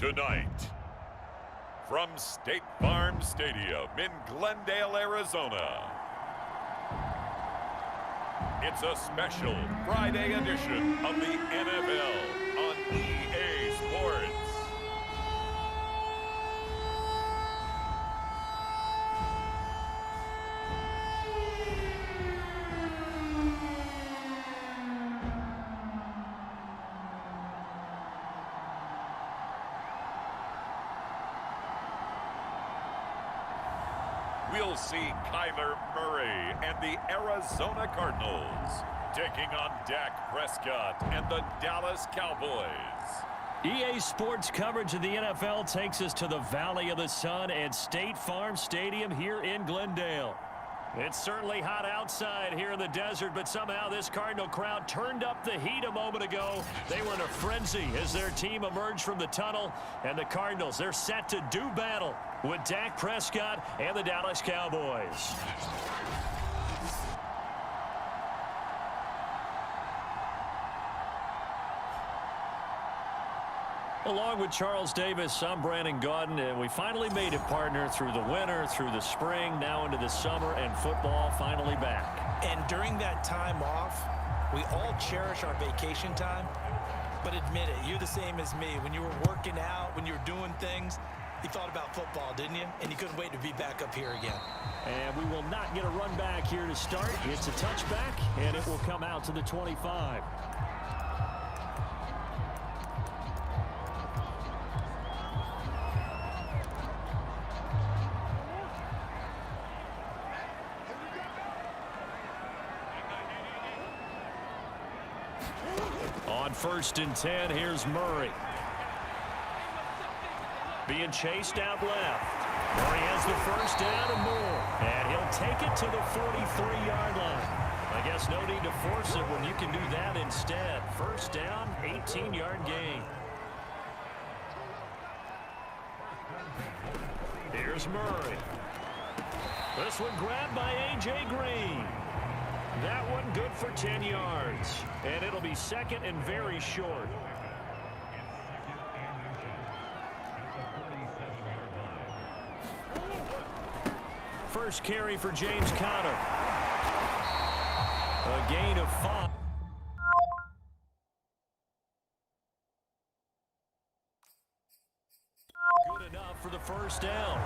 Tonight, from State Farm Stadium in Glendale, Arizona, it's a special Friday edition of the NFL on EA Sports. We'll see Kyler Murray and the Arizona Cardinals taking on Dak Prescott and the Dallas Cowboys. EA Sports coverage of the NFL takes us to the Valley of the Sun at State Farm Stadium here in Glendale. It's certainly hot outside here in the desert, but somehow this Cardinal crowd turned up the heat a moment ago. They were in a frenzy as their team emerged from the tunnel, and the Cardinals, they're set to do battle with Dak Prescott and the Dallas Cowboys. Along with Charles Davis, I'm Brandon Gaudin, and we finally made it, partner, through the winter, through the spring, now into the summer, and football finally back. And during that time off, we all cherish our vacation time. But admit it, you're the same as me. When you were working out, when you were doing things, you thought about football, didn't you? And you couldn't wait to be back up here again. And we will not get a run back here to start. It's a touchback, and it will come out to the 25. On 1st and 10, here's Murray. Being chased out left. Murray has the first down and more. And he'll take it to the 43-yard line. I guess no need to force it when you can do that instead. First down, 18-yard gain. Here's Murray. This one grabbed by A.J. Green. That one good for 10 yards. And it'll be second and very short. First carry for James Conner. A gain of 5. Good enough for the first down.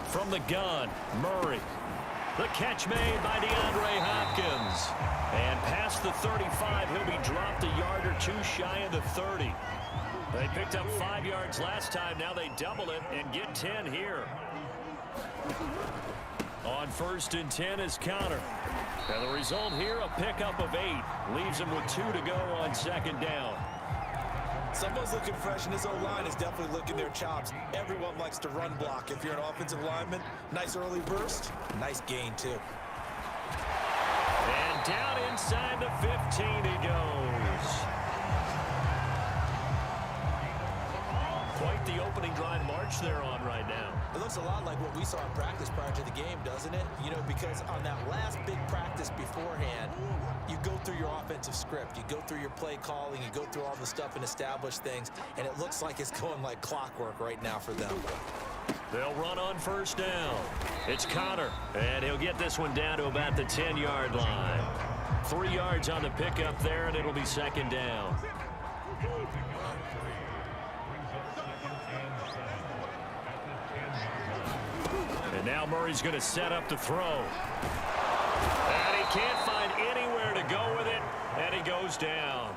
From the gun, Murray. The catch made by DeAndre Hopkins. And past the 35, he'll be dropped a yard or two shy of the 30. They picked up 5 yards last time. Now they double it and get 10 here. On 1st and 10 is Conner. And the result here, a pickup of 8. Leaves him with 2 to go on 2nd down. Someone's looking fresh, and this O-line is definitely licking their chops. Everyone likes to run block. If you're an offensive lineman, nice early burst, nice gain, too. And down inside the 15 he goes. Quite the opening drive march they're on right now. It looks a lot like what we saw in practice prior to the game, doesn't it? You know, because on that last big practice beforehand, you go through your offensive script. You go through your play calling. You go through all the stuff and establish things. And it looks like it's going like clockwork right now for them. They'll run on 1st down. It's Conner. And he'll get this one down to about the 10-yard line. 3 yards on the pickup there, and it'll be 2nd down. And now Murray's going to set up the throw. And he can't find anywhere to go with it, and he goes down.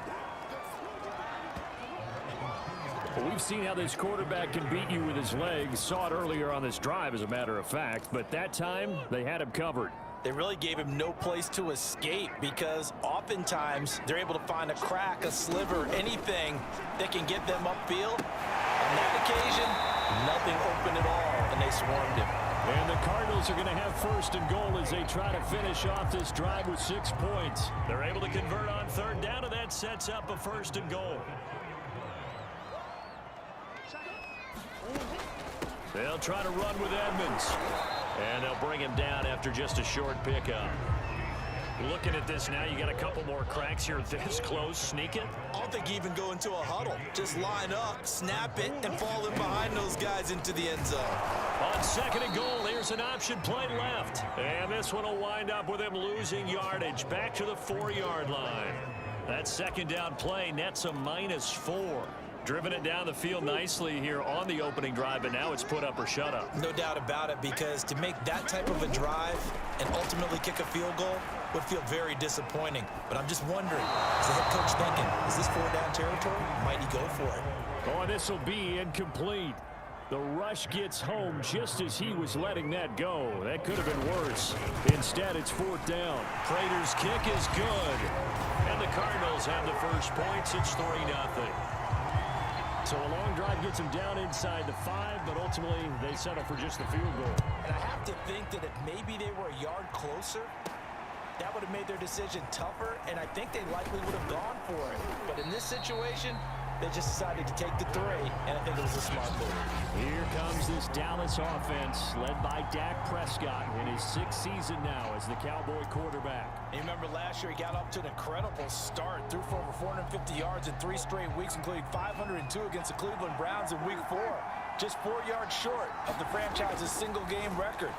Well, we've seen how this quarterback can beat you with his legs. Saw it earlier on this drive, as a matter of fact. But that time, they had him covered. They really gave him no place to escape because oftentimes they're able to find a crack, a sliver, anything that can get them upfield. On that occasion, nothing open at all, and they swarmed him. And the Cardinals are going to have first and goal as they try to finish off this drive with 6 points. They're able to convert on third down, and that sets up a first and goal. They'll try to run with Edmonds. And they'll bring him down after just a short pickup. Looking at this now, you got a couple more cracks here this close. Sneak it. I don't think you even go into a huddle. Just line up, snap it, and fall in behind those guys into the end zone. On second and goal, here's an option play left. And this one will wind up with him losing yardage back to the 4-yard line. That second down play nets a -4. Driven it down the field nicely here on the opening drive, but now it's put up or shut up. No doubt about it, because to make that type of a drive and ultimately kick a field goal would feel very disappointing. But I'm just wondering, is the head coach thinking, is this 4-down territory? Might he go for it? Oh, and this will be incomplete. The rush gets home just as he was letting that go. That could have been worse. Instead, it's 4th down. Prater's kick is good. And the Cardinals have the first points. It's 3-0. So a long drive gets them down inside the 5, but ultimately they settle for just the field goal. And I have to think that if maybe they were a yard closer, that would have made their decision tougher, and I think they likely would have gone for it. But in this situation, they just decided to take the 3, and I think it was a smart move. Here comes this Dallas offense, led by Dak Prescott in his 6th season now as the Cowboy quarterback. You remember last year he got up to an incredible start, threw for over 450 yards in 3 straight weeks, including 502 against the Cleveland Browns in Week 4. Just 4 yards short of the franchise's single-game record.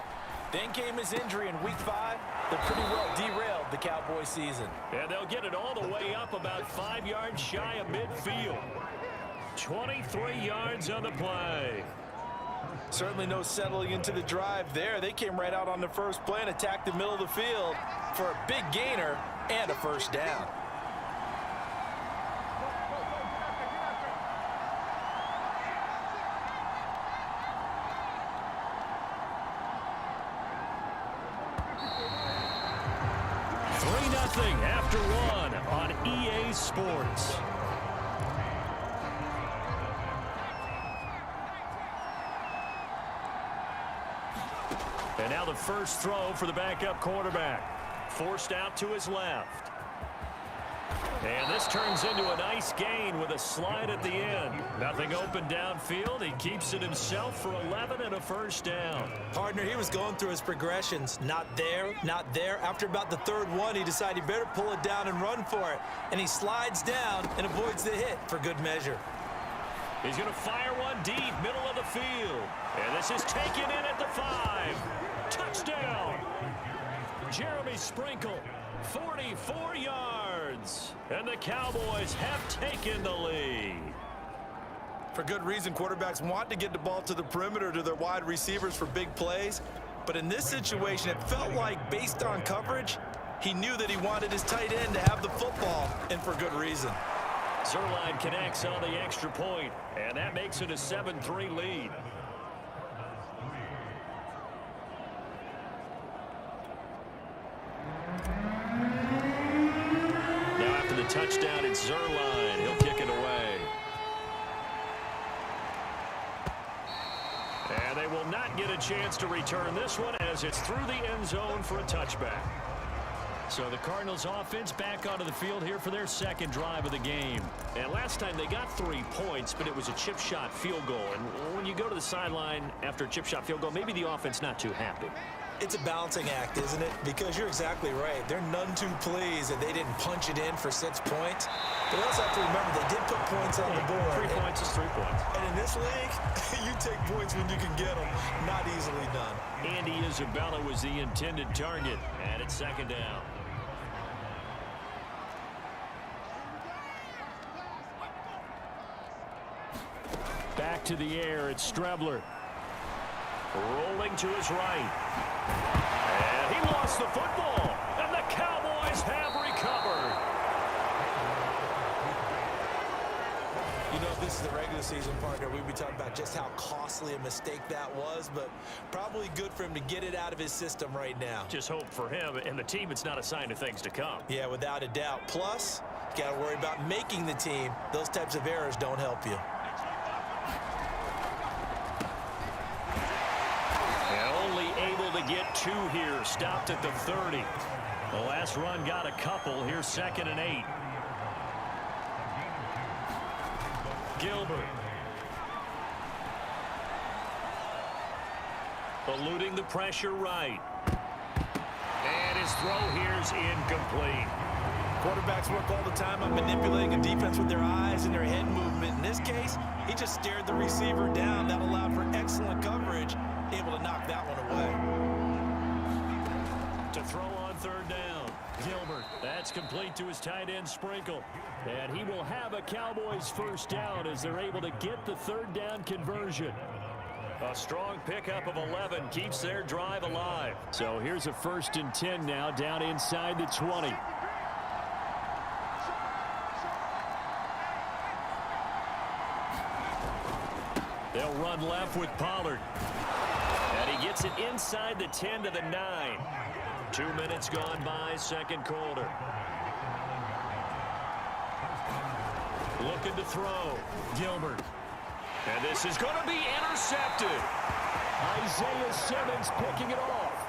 Then came his injury in Week 5 that pretty well derailed the Cowboy season. And they'll get it all the way up about 5 yards shy of midfield. 23 yards on the play. Certainly no settling into the drive there. They came right out on the first play and attacked the middle of the field for a big gainer and a first down. After 1 on EA Sports. And now the first throw for the backup quarterback. Forced out to his left. And this turns into a nice gain with a slide at the end. Nothing open downfield. He keeps it himself for 11 and a first down. Partner, he was going through his progressions. Not there, not there. After about the 3rd one, he decided he better pull it down and run for it. And he slides down and avoids the hit for good measure. He's going to fire one deep, middle of the field. And this is taken in at the 5. Touchdown. Jeremy Sprinkle, 44 yards. And the Cowboys have taken the lead. For good reason, quarterbacks want to get the ball to the perimeter to their wide receivers for big plays. But in this situation, it felt like, based on coverage, he knew that he wanted his tight end to have the football, and for good reason. Zuerlein connects on the extra point, and that makes it a 7-3 lead. Now after the touchdown, it's Zuerlein. He'll kick it away. And they will not get a chance to return this one as it's through the end zone for a touchback. So the Cardinals offense back onto the field here for their second drive of the game. And last time they got 3 points, but it was a chip shot field goal. And when you go to the sideline after a chip shot field goal, maybe the offense not too happy. It's a balancing act, isn't it? Because you're exactly right. They're none too pleased that they didn't punch it in for 6 points. But you also have to remember they did put points on the board. 3 points is 3 points. And in this league, you take points when you can get them. Not easily done. Andy Isabella was the intended target. And it's second down. Back to the air, it's Strebler. Rolling to his right. And he lost the football. And the Cowboys have recovered. You know, this is the regular season, partner, we'd be talking about just how costly a mistake that was, but probably good for him to get it out of his system right now. Just hope for him and the team it's not a sign of things to come. Yeah, without a doubt. Plus, you got to worry about making the team. Those types of errors don't help you. And only able to get 2 here. Stopped at the 30. The last run got a couple. Here's 2nd and 8. Gilbert. Eluding the pressure right. And his throw here's incomplete. Quarterbacks work all the time on manipulating a defense with their eyes and their head movement. In this case, he just stared the receiver down. That allowed for excellent coverage, able to knock that one away. To throw on 3rd down. Gilbert. That's complete to his tight end, Sprinkle. And he will have a Cowboys 1st down as they're able to get the 3rd down conversion. A strong pickup of 11 keeps their drive alive. So here's a 1st and 10 now down inside the 20. They'll run left with Pollard. And he gets it inside the 10 to the 9. 2 minutes gone by, 2nd quarter. Looking to throw. Gilbert. And this is going to be intercepted. Isaiah Simmons picking it off.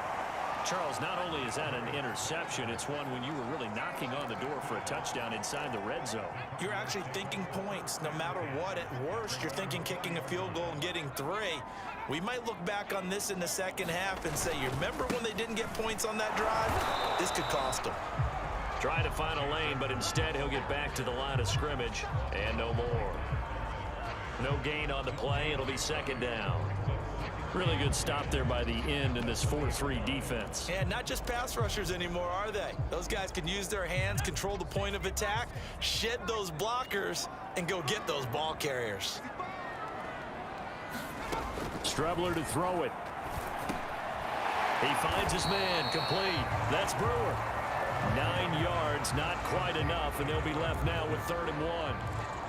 Charles, not only is that an interception, it's one when you were really knocking on the door for a touchdown inside the red zone. You're actually thinking points no matter what. At worst, you're thinking kicking a field goal and getting 3. We might look back on this in the second half and say, you remember when they didn't get points on that drive? This could cost them. Trying to find a lane, but instead he'll get back to the line of scrimmage and no more. No gain on the play. It'll be 2nd down. Really good stop there by the end in this 4-3 defense. And not just pass rushers anymore, are they? Those guys can use their hands, control the point of attack, shed those blockers, and go get those ball carriers. Strebler to throw it. He finds his man, complete. That's Brewer. 9 yards, not quite enough, and they'll be left now with 3rd and 1.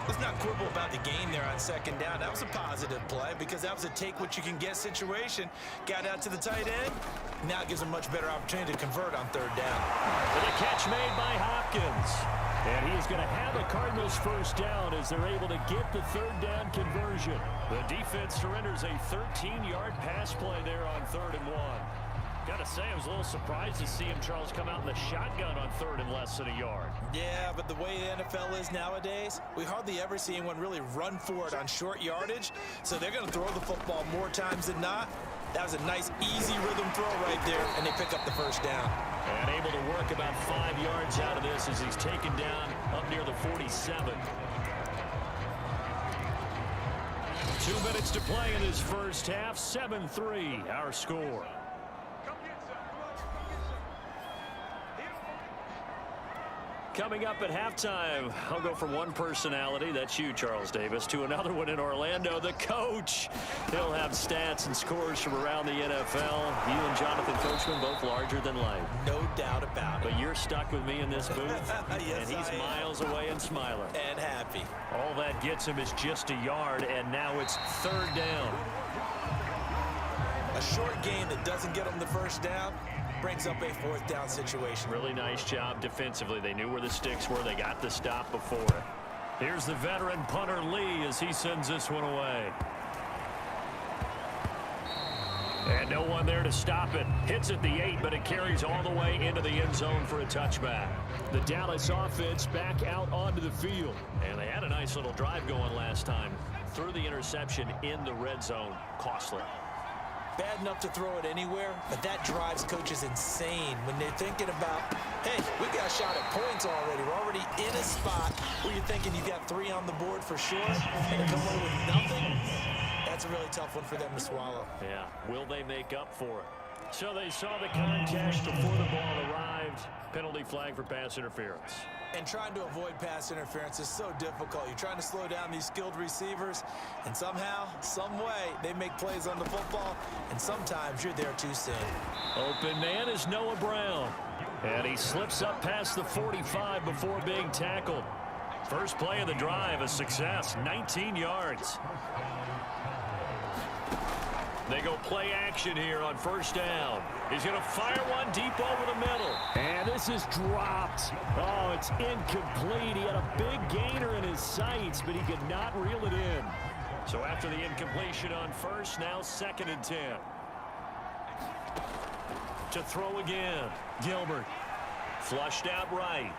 Let's not quibble about the game there on 2nd down. That was a positive play because that was a take-what-you-can-get situation. Got out to the tight end. Now it gives a much better opportunity to convert on 3rd down. And a catch made by Hopkins. And he is going to have a Cardinals 1st down as they're able to get the 3rd down conversion. The defense surrenders a 13-yard pass play there on 3rd and 1. Got to say, I was a little surprised to see him, Charles, come out in the shotgun on 3rd and less than a yard. Yeah, but the way the NFL is nowadays, we hardly ever see anyone really run for it on short yardage. So they're going to throw the football more times than not. That was a nice, easy rhythm throw right there, and they pick up the 1st down. And able to work about 5 yards out of this as he's taken down up near the 47. 2 minutes to play in this 1st half. 7-3, our score. Coming up at halftime, I'll go from one personality, that's you, Charles Davis, to another one in Orlando, the coach. He'll have stats and scores from around the NFL. You and Jonathan Coachman, both larger than life. No doubt about it. But you're stuck with me in this booth, yes, and he's miles away and smiling. And happy. All that gets him is just a yard, and now it's 3rd down. A short gain that doesn't get him the 1st down brings up a 4th down situation. Really nice job defensively. They knew where the sticks were. They got the stop before it. Here's the veteran punter Lee as he sends this one away. And no one there to stop it. Hits at the 8, but it carries all the way into the end zone for a touchback. The Dallas offense back out onto the field. And they had a nice little drive going last time. Threw the interception in the red zone. Costly. Bad enough to throw it anywhere, but that drives coaches insane when they're thinking about, hey, we got a shot at points already. We're already in a spot where you're thinking you got 3 on the board for sure, and to come away with nothing, that's a really tough one for them to swallow. Yeah, will they make up for it? So they saw the contact before the ball arrived. Penalty flag for pass interference. And trying to avoid pass interference is so difficult. You're trying to slow down these skilled receivers, and somehow, some way, they make plays on the football, and sometimes you're there too soon. Open man is Noah Brown. And he slips up past the 45 before being tackled. First play of the drive, a success, 19 yards. They go play action here on first down. He's going to fire one deep over the middle. And this is dropped. Oh, it's incomplete. He had a big gainer in his sights, but he could not reel it in. So after the incompletion on first, now 2nd and 10. To throw again. Gilbert. Flushed out right.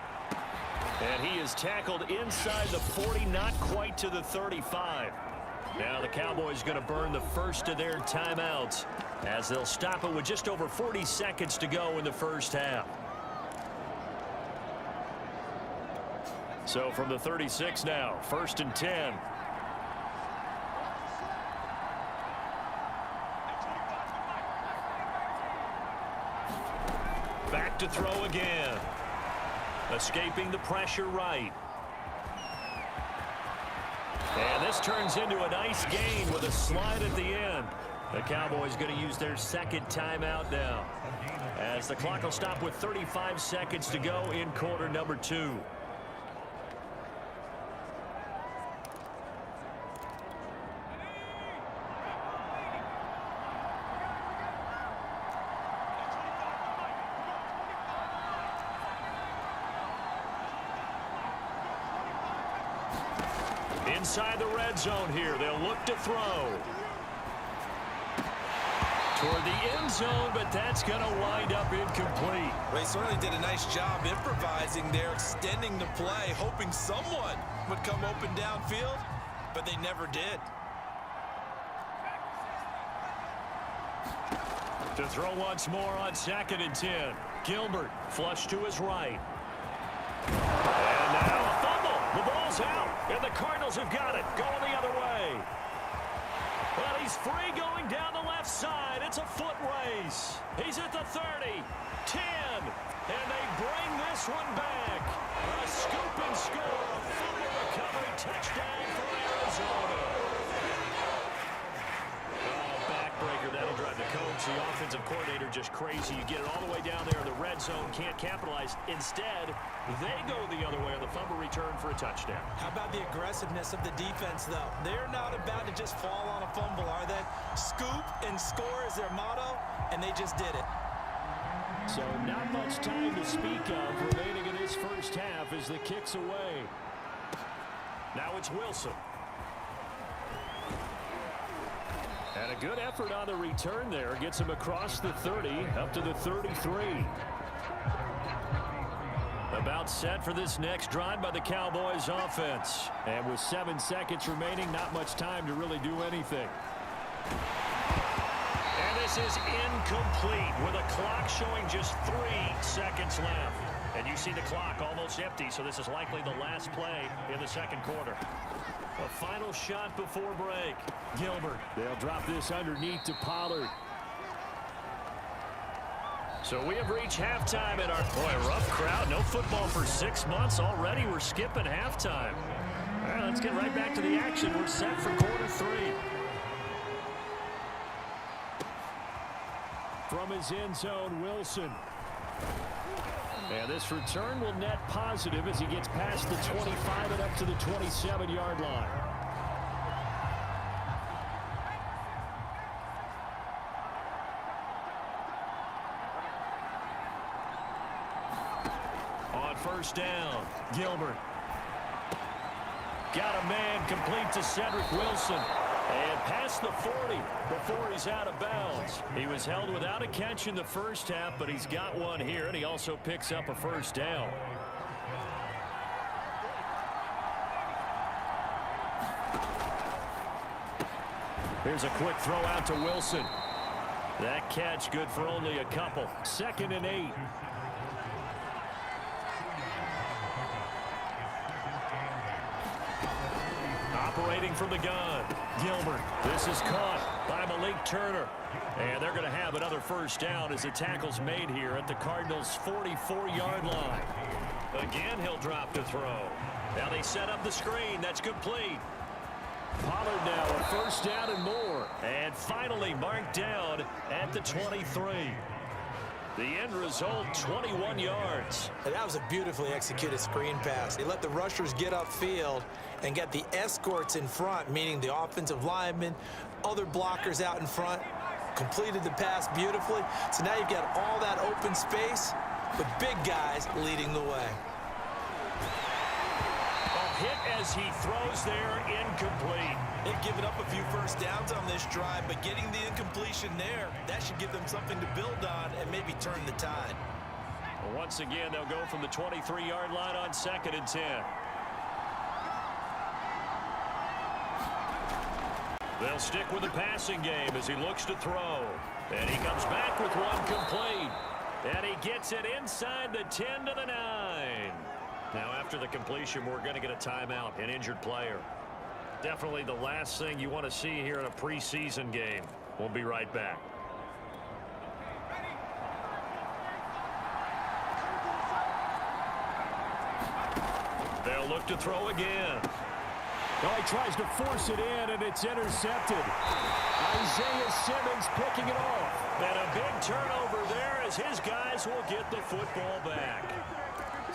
And he is tackled inside the 40, not quite to the 35. Now the Cowboys going to burn the first of their timeouts as they'll stop it with just over 40 seconds to go in the first half. So from the 36 now, 1st and 10. Back to throw again. Escaping the pressure right. And this turns into a nice gain with a slide at the end. The Cowboys going to use their 2nd timeout now, as the clock will stop with 35 seconds to go in quarter number 2. Inside the red zone here, they'll look to throw. Toward the end zone, but that's going to wind up incomplete. Well, he certainly did a nice job improvising there, extending the play, hoping someone would come open downfield, but they never did. To throw once more on 2nd and 10. Gilbert flush to his right. And now a fumble. The ball's out, and the Cardinals have got it, going the other way. Well, he's free going down the left side. It's a foot race. He's at the 30, 10, and they bring this one back. A scoop and score, a fumble recovery touchdown for Arizona. Backbreaker, that'll drive the coach. The offensive coordinator just crazy. You get it all the way down there in the red zone, can't capitalize. Instead, they go the other way on the fumble return for a touchdown. How about the aggressiveness of the defense, though? They're not about to just fall on a fumble, are they? Scoop and score is their motto, and they just did it. So not much time to speak of remaining in this first half as the kick's away. Now it's Wilson. And a good effort on the return there. Gets him across the 30, up to the 33. About set for this next drive by the Cowboys offense. And with 7 seconds remaining, not much time to really do anything. And this is incomplete with a clock showing just 3 seconds left. And you see the clock almost empty, so this is likely the last play in the 2nd quarter. A final shot before break. Gilbert. They'll drop this underneath to Pollard. So we have reached halftime in our, rough crowd. No football for 6 months already. We're skipping halftime. All right, let's get right back to the action. We're set for quarter 3. From his end zone, Wilson. And this return will net positive as he gets past the 25 and up to the 27-yard line. On first down, Gilbert. Got a man complete to Cedric Wilson. And past the 40 before he's out of bounds. He was held without a catch in the first half, but he's got one here, and he also picks up a first down. Here's a quick throw out to Wilson. That catch good for only a couple. 2nd and 8. Operating from the gun, Gilbert. This is caught by Malik Turner. And they're going to have another first down as the tackle's made here at the Cardinals' 44-yard line. Again, he'll drop to throw. Now they set up the screen. That's complete. Pollard now a first down and more. And finally marked down at the 23. The end result, 21 yards. And that was a beautifully executed screen pass. They let the rushers get upfield and get the escorts in front, meaning the offensive linemen, other blockers out in front, completed the pass beautifully. So now you've got all that open space with big guys leading the way. Hit as he throws there, incomplete. They've given up a few first downs on this drive, but getting the incompletion there, that should give them something to build on and maybe turn the tide. Well, once again, they'll go from the 23-yard line on 2nd and 10. They'll stick with the passing game as he looks to throw. And he comes back with one complete. And he gets it inside the 10 to the 9. Now, after the completion, we're going to get a timeout, an injured player. Definitely the last thing you want to see here in a preseason game. We'll be right back. They'll look to throw again. Oh, he tries to force it in, and it's intercepted. Isaiah Simmons picking it off. And a big turnover there as his guys will get the football back.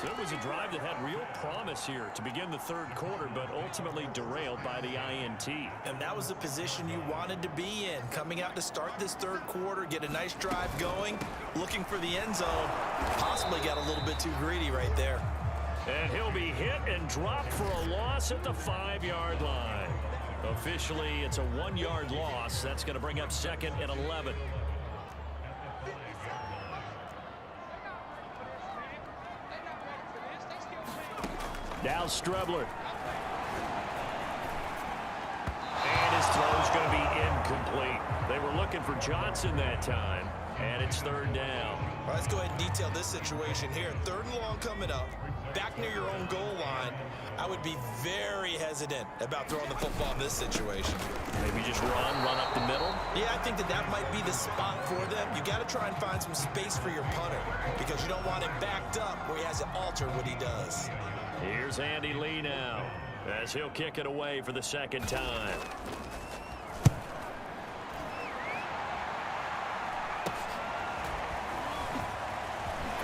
So it was a drive that had real promise here to begin the third quarter, but ultimately derailed by the INT. And that was the position you wanted to be in, coming out to start this third quarter, get a nice drive going, looking for the end zone. Possibly got a little bit too greedy right there. And he'll be hit and dropped for a loss at the 5-yard line. Officially, it's a 1-yard loss. That's going to bring up 2nd and 11. Now Strebler. And his throw's going to be incomplete. They were looking for Johnson that time, and it's 3rd down. All right, let's go ahead and detail this situation here. 3rd and long coming up, back near your own goal line. I would be very hesitant about throwing the football in this situation. Maybe just run up the middle? Yeah, I think that might be the spot for them. You got to try and find some space for your punter because you don't want him backed up where he has to alter what he does. Here's Andy Lee now as he'll kick it away for the 2nd time.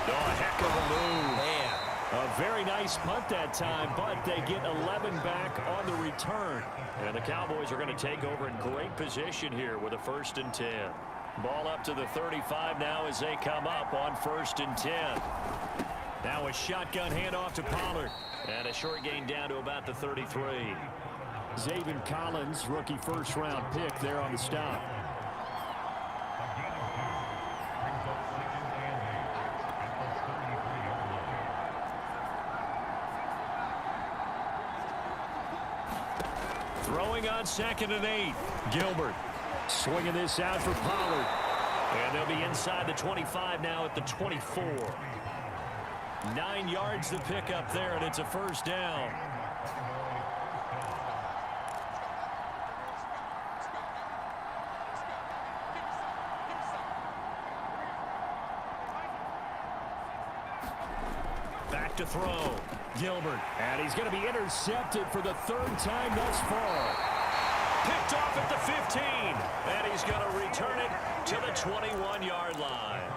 Oh, a heck of a move. Man. A very nice punt that time, but they get 11 back on the return. And the Cowboys are going to take over in great position here with a 1st and 10. Ball up to the 35 now as they come up on 1st and 10. Now a shotgun handoff to Pollard. And a short gain down to about the 33. Zaven Collins, rookie 1st-round pick there on the stop. Throwing on 2nd and 8. Gilbert swinging this out for Pollard. And they'll be inside the 25 now at the 24. 9 yards to pick up there, and it's a 1st down. Back to throw. Gilbert. And he's going to be intercepted for the 3rd time thus far. Picked off at the 15. And he's going to return it to the 21-yard line.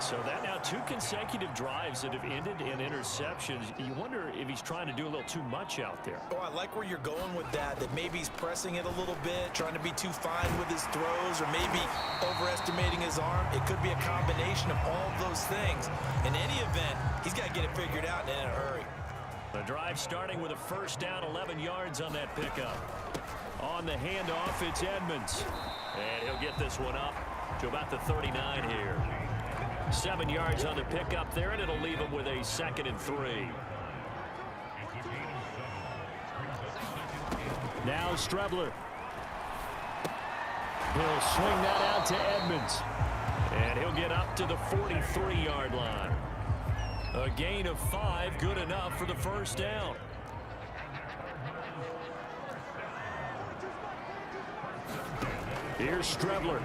So that now 2 consecutive drives that have ended in interceptions. You wonder if he's trying to do a little too much out there. Oh, I like where you're going with that maybe he's pressing it a little bit, trying to be too fine with his throws, or maybe overestimating his arm. It could be a combination of all of those things. In any event, he's got to get it figured out and in a hurry. The drive starting with a 1st down, 11 yards on that pickup. On the handoff, it's Edmonds. And he'll get this one up to about the 39 here. 7 yards on the pickup there, and it'll leave him with a 2nd and 3. Now Strebler. He'll swing that out to Edmonds. And he'll get up to the 43-yard line. A gain of 5, good enough for the 1st down. Here's Strebler.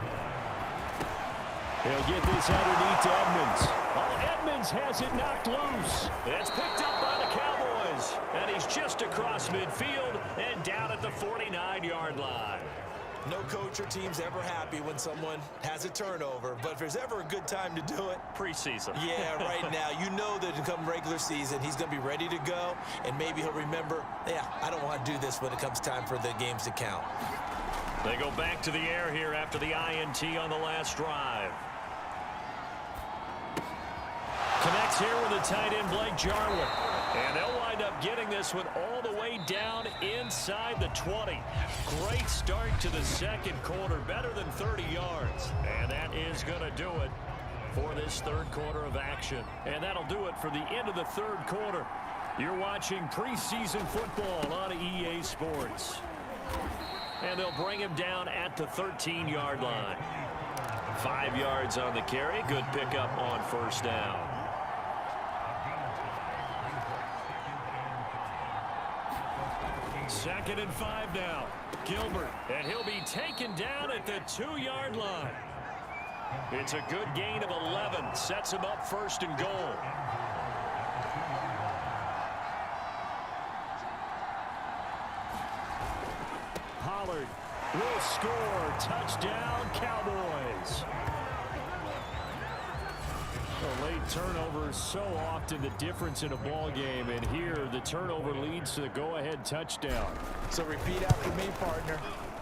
He'll get this underneath to Edmonds. Oh, Edmonds has it knocked loose. It's picked up by the Cowboys. And he's just across midfield and down at the 49-yard line. No coach or team's ever happy when someone has a turnover, but if there's ever a good time to do it, preseason. Yeah, right now. You know that come regular season, he's going to be ready to go, and maybe he'll remember, yeah, I don't want to do this when it comes time for the games to count. They go back to the air here after the INT on the last drive. Connects here with the tight end, Blake Jarwin. And they'll wind up getting this one all the way down inside the 20. Great start to the second quarter, better than 30 yards. And that is going to do it for this third quarter of action. And that'll do it for the end of the third quarter. You're watching preseason football on EA Sports. And they'll bring him down at the 13-yard line. 5 yards on the carry. Good pickup on first down. Second and 5 now. Gilbert, and he'll be taken down at the 2-yard line. It's a good gain of 11. Sets him up first and goal. Pollard will score. Touchdown, Cowboys. A late turnover is so often the difference in a ball game, and here the turnover leads to the go-ahead touchdown. So repeat after me, partner.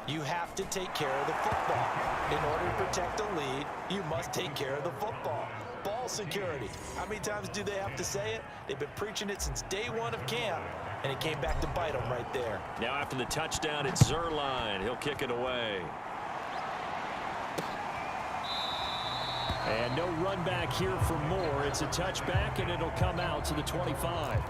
You have to take care of the football. In order to protect a lead, you must take care of the football. Ball security. How many times do they have to say it? They've been preaching it since day one of camp, and it came back to bite them right there. Now after the touchdown, it's Zerline. He'll kick it away. And no run back here for more. It's a touchback, and it'll come out to the 25.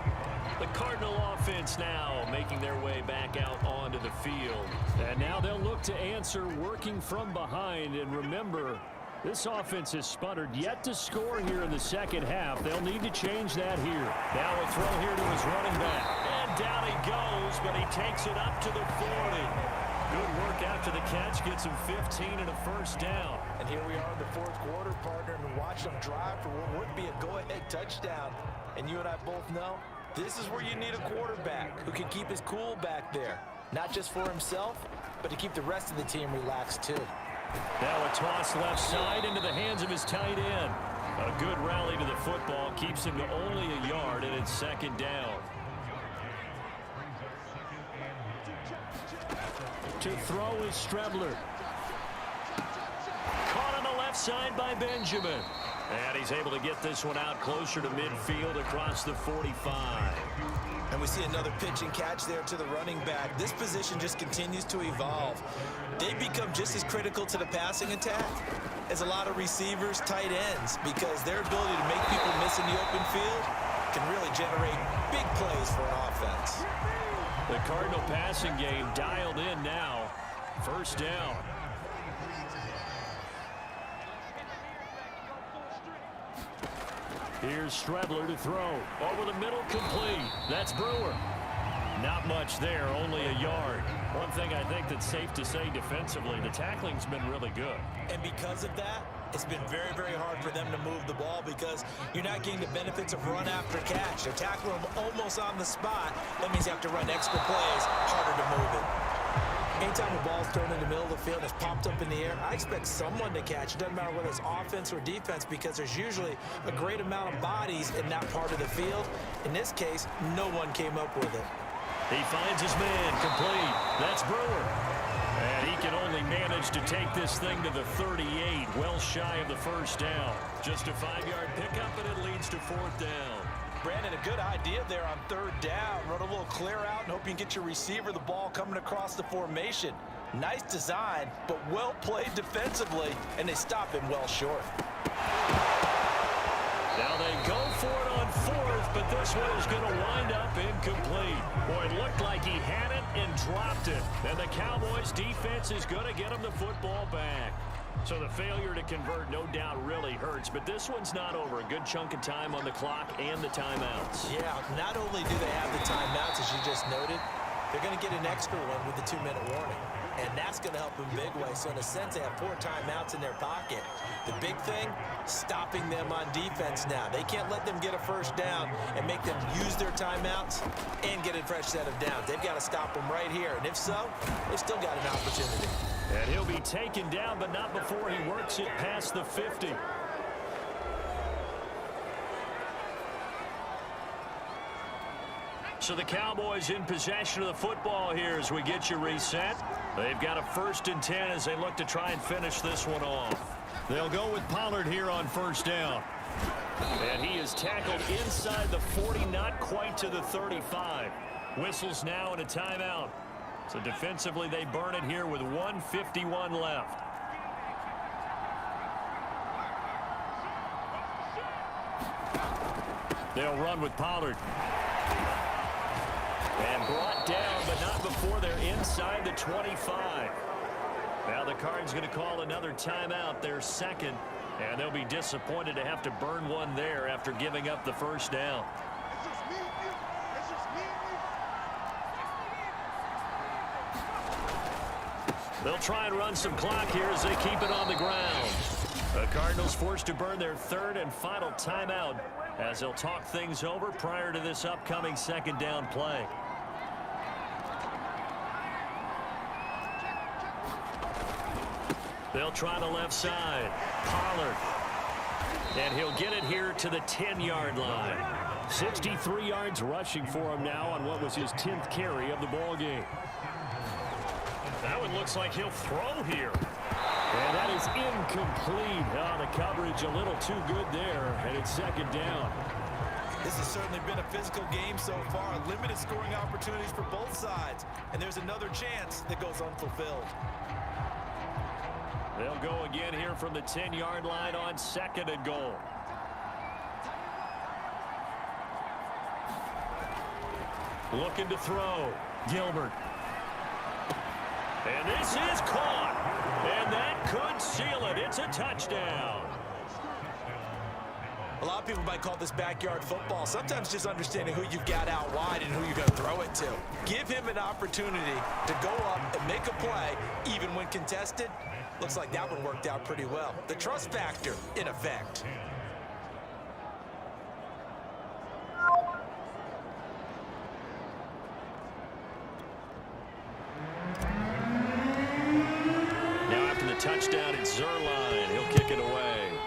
The Cardinal offense now making their way back out onto the field. And now they'll look to answer working from behind. And remember, this offense has sputtered yet to score here in the second half. They'll need to change that here. Now a throw here to his running back. And down he goes, but he takes it up to the 40. Good work after the catch. Gets him 15 and a first down. And here we are in the fourth quarter, partner, and watch them drive for what would be a go-ahead touchdown. And you and I both know this is where you need a quarterback who can keep his cool back there. Not just for himself, but to keep the rest of the team relaxed too. Now a toss left side into the hands of his tight end. A good rally to the football. Keeps him to only a yard, and it's second down. To throw is Strebler. Caught on the left side by Benjamin. And he's able to get this one out closer to midfield across the 45. And we see another pitch and catch there to the running back. This position just continues to evolve. They become just as critical to the passing attack as a lot of receivers, tight ends, because their ability to make people miss in the open field can really generate big plays for an offense. The Cardinal passing game dialed in now. First down. Here's Strebler to throw. Over the middle, complete. That's Brewer. Not much there, only a yard. One thing I think that's safe to say defensively, the tackling's been really good. And because of that, it's been very, very hard for them to move the ball because you're not getting the benefits of run after catch. They're tackling them almost on the spot. That means you have to run extra plays, harder to move it. Anytime a ball's thrown in the middle of the field and it's popped up in the air, I expect someone to catch. It doesn't matter whether it's offense or defense because there's usually a great amount of bodies in that part of the field. In this case, no one came up with it. He finds his man, complete. That's Brewer. And he can only manage to take this thing to the 38, well shy of the first down. Just a 5-yard pickup, and it leads to fourth down. Brandon, a good idea there on third down. Run a little clear out and hope you can get your receiver the ball coming across the formation. Nice design, but well played defensively, and they stop him well short. Now they go for it on fourth, but this one is going to wind up incomplete. Boy, it looked like he had it and dropped it. And the Cowboys defense is going to get him the football back. So the failure to convert no doubt really hurts, but this one's not over. A good chunk of time on the clock and the timeouts. Yeah, not only do they have the timeouts, as you just noted, they're going to get an extra one with the 2-minute warning. And that's going to help in a big way. So in a sense, they have 4 timeouts in their pocket. The big thing, stopping them on defense now. They can't let them get a first down and make them use their timeouts and get a fresh set of downs. They've got to stop them right here. And if so, they've still got an opportunity. And he'll be taken down, but not before he works it past the 50. So the Cowboys in possession of the football here as we get you reset. They've got a 1st and 10 as they look to try and finish this one off. They'll go with Pollard here on 1st down. And he is tackled inside the 40, not quite to the 35. Whistles now and a timeout. So defensively they burn it here with 1:51 left. They'll run with Pollard. And brought down, but not before they're inside the 25. Now the Cardinals going to call another timeout, their 2nd. And they'll be disappointed to have to burn one there after giving up the 1st down. They'll try and run some clock here as they keep it on the ground. The Cardinals forced to burn their 3rd and final timeout as they'll talk things over prior to this upcoming 2nd down play. They'll try the left side. Pollard. And he'll get it here to the 10-yard line. 63 yards rushing for him now on what was his 10th carry of the ball game. That one looks like he'll throw here. And that is incomplete. Oh, the coverage a little too good there, and it's 2nd down. This has certainly been a physical game so far. Limited scoring opportunities for both sides. And there's another chance that goes unfulfilled. They'll go again here from the 10-yard line on 2nd and goal. Looking to throw. Gilbert. And this is caught. And that could seal it. It's a touchdown. A lot of people might call this backyard football. Sometimes just understanding who you've got out wide and who you're going to throw it to. Give him an opportunity to go up and make a play, even when contested. Looks like that one worked out pretty well. The trust factor in effect. Now after the touchdown, it's Zerline. He'll kick it away.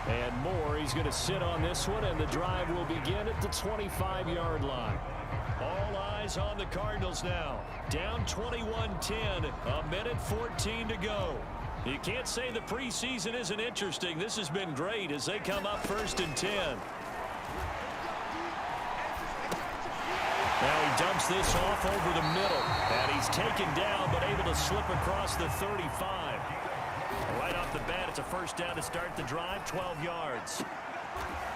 And Moore, he's going to sit on this one, and the drive will begin at the 25-yard line. All eyes on the Cardinals now. Down 21-10, a minute 14 to go. You can't say the preseason isn't interesting. This has been great as they come up 1st and 10. Now he dumps this off over the middle. And he's taken down, but able to slip across the 35. Right off the bat, it's a 1st down to start the drive, 12 yards.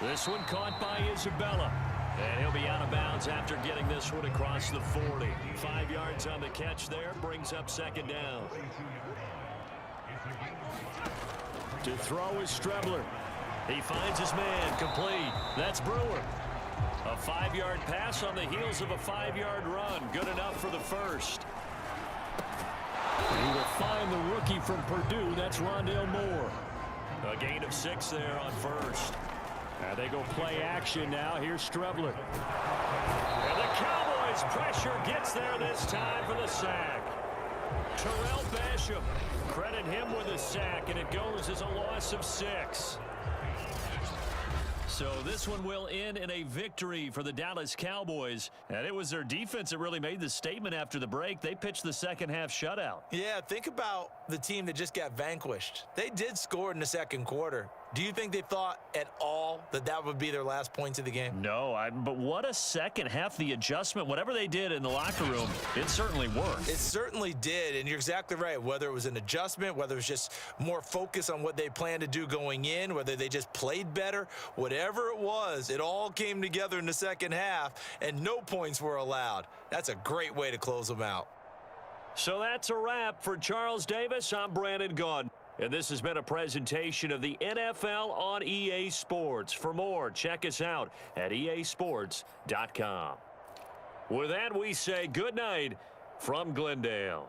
This one caught by Isabella. And he'll be out of bounds after getting this one across the 40. 5 yards on the catch there, brings up 2nd down. To throw is Strebler. He finds his man, complete. That's Brewer. A 5-yard pass on the heels of a 5-yard run. Good enough for the 1st. He will find the rookie from Purdue. That's Rondale Moore. A gain of 6 there on 1st. And they go play action now. Here's Strebler. And the Cowboys pressure gets there this time for the sack. Terrell Basham, credit him with a sack, and it goes as a loss of 6. So this one will end in a victory for the Dallas Cowboys. And it was their defense that really made the statement after the break. They pitched the 2nd half shutout. Yeah, think about the team that just got vanquished. They did score in the 2nd quarter. Do you think they thought at all that that would be their last points of the game? No, but what a 2nd half. The adjustment, whatever they did in the locker room, it certainly worked. It certainly did, and you're exactly right. Whether it was an adjustment, whether it was just more focus on what they planned to do going in, whether they just played better, whatever it was, it all came together in the 2nd half, and no points were allowed. That's a great way to close them out. So that's a wrap. For Charles Davis, I'm Brandon Gaudin. And this has been a presentation of the NFL on EA Sports. For more, check us out at easports.com. With that, we say good night from Glendale.